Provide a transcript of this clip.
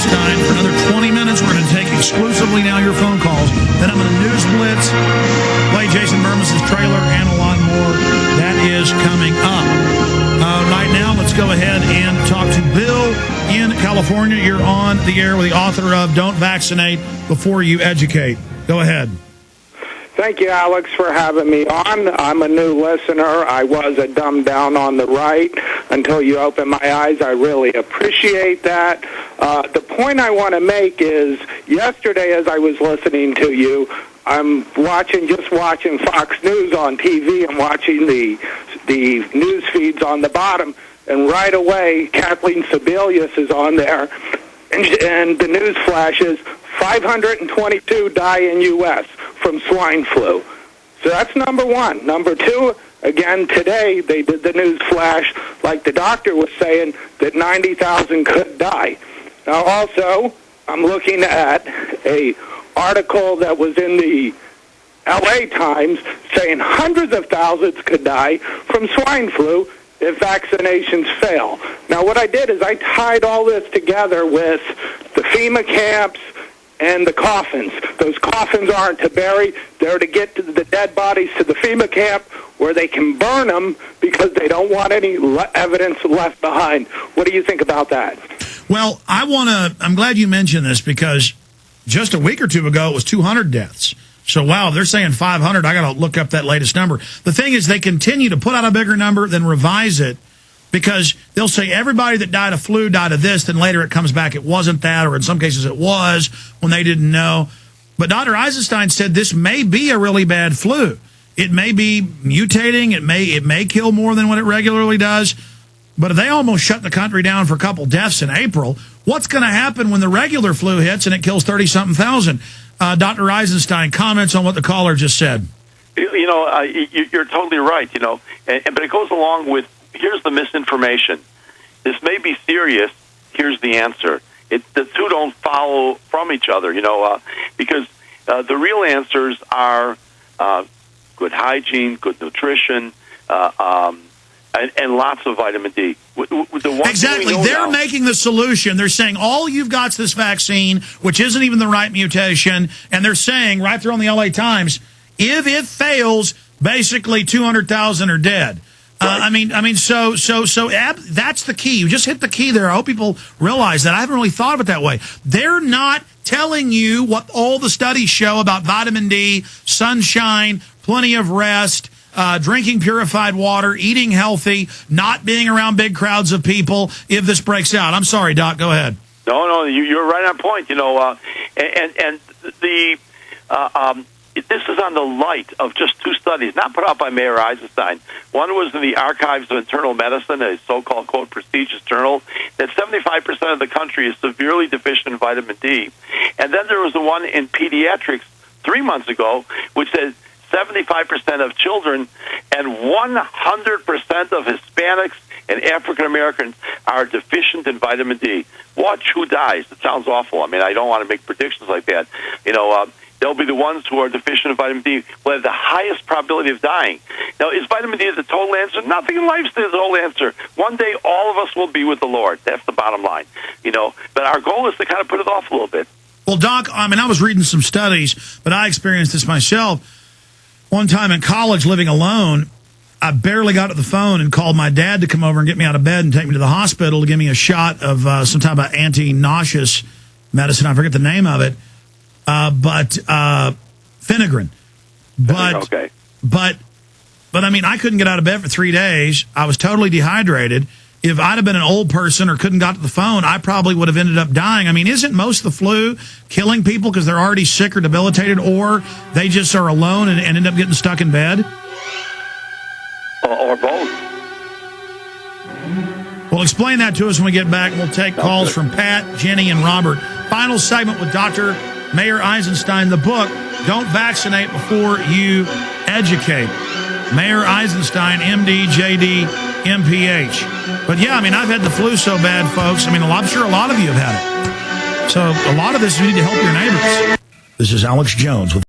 Eisenstein for another 20 minutes. We're going to take exclusively now your phone calls. Then I'm going to news blitz, play Jason Burmas' trailer, and a lot more. That is coming up. Right now, let's go ahead and talk to Bill in California. You're on the air with the author of Don't Vaccinate Before You Educate. Go ahead. Thank you, Alex, for having me on. I'm a new listener. I was a dumb down on the right until you opened my eyes. I really appreciate that. The point I want to make is yesterday as I was listening to you, I'm just watching Fox News on TV and watching the news feeds on the bottom, and right away Kathleen Sebelius is on there, and the news flashes 522 die in U.S. from swine flu. So that's number one. Number two, again, today they did the news flash, like the doctor was saying, that 90,000 could die. Now also, I'm looking at a article that was in the L.A. Times saying hundreds of thousands could die from swine flu if vaccinations fail. Now what I did is I tied all this together with the FEMA camps and the coffins. Those coffins aren't to bury. They're to get to the dead bodies to the FEMA camp where they can burn them because they don't want any evidence left behind. What do you think about that? Well, I'm glad you mentioned this because just a week or two ago, it was 200 deaths. So, wow, they're saying 500. I got to look up that latest number. The thing is, they continue to put out a bigger number, then revise it, because they'll say everybody that died of flu died of this, then later it comes back it wasn't that, or in some cases it was when they didn't know. But Dr. Eisenstein said this may be a really bad flu. It may be mutating. It may kill more than what it regularly does. But if they almost shut the country down for a couple deaths in April, what's going to happen when the regular flu hits and it kills 30-something thousand? Dr. Eisenstein, comments on what the caller just said. You're totally right, but it goes along with, here's the misinformation. This may be serious. Here's the answer. The two don't follow from each other, because the real answers are good hygiene, good nutrition, and lots of vitamin D. Exactly. They're making the solution. They're saying all you've got is this vaccine, which isn't even the right mutation, and they're saying right there on the LA Times, if it fails, basically 200,000 are dead. Right. So that's the key. You just hit the key there. I hope people realize that. I haven't really thought of it that way. They're not telling you what all the studies show about vitamin D, sunshine, plenty of rest, drinking purified water, eating healthy, not being around big crowds of people if this breaks out. I'm sorry, Doc. Go ahead. No, you're right on point. This is on the light of just two studies, not put out by Mayor Eisenstein. One was in the Archives of Internal Medicine, a so-called, quote, prestigious journal, that 75% of the country is severely deficient in vitamin D. And then there was the one in Pediatrics 3 months ago, which said 75% of children and 100% of Hispanics and African Americans are deficient in vitamin D. Watch who dies. It sounds awful. I don't want to make predictions like that. They'll be the ones who are deficient in vitamin D will have the highest probability of dying. Now, is vitamin D the total answer? Nothing in life is the total answer. One day, all of us will be with the Lord. That's the bottom line. But our goal is to kind of put it off a little bit. Well, Doc, I was reading some studies, but I experienced this myself. One time in college, living alone, I barely got to the phone and called my dad to come over and get me out of bed and take me to the hospital to give me a shot of some type of anti-nauseous medicine. I forget the name of it. But Phenergan. Okay. But I couldn't get out of bed for 3 days. I was totally dehydrated. If I'd have been an old person or couldn't got to the phone, I probably would have ended up dying. Isn't most of the flu killing people because they're already sick or debilitated, or they just are alone and end up getting stuck in bed? Or both. Well, explain that to us when we get back. We'll take calls from Pat, Jenny, and Robert. Final segment with Dr. Mayor Eisenstein, the book, Don't Vaccinate Before You Educate. Mayor Eisenstein, MD, JD, MPH. But yeah, I've had the flu so bad, folks. I'm sure a lot of you have had it. So a lot of this, you need to help your neighbors. This is Alex Jones with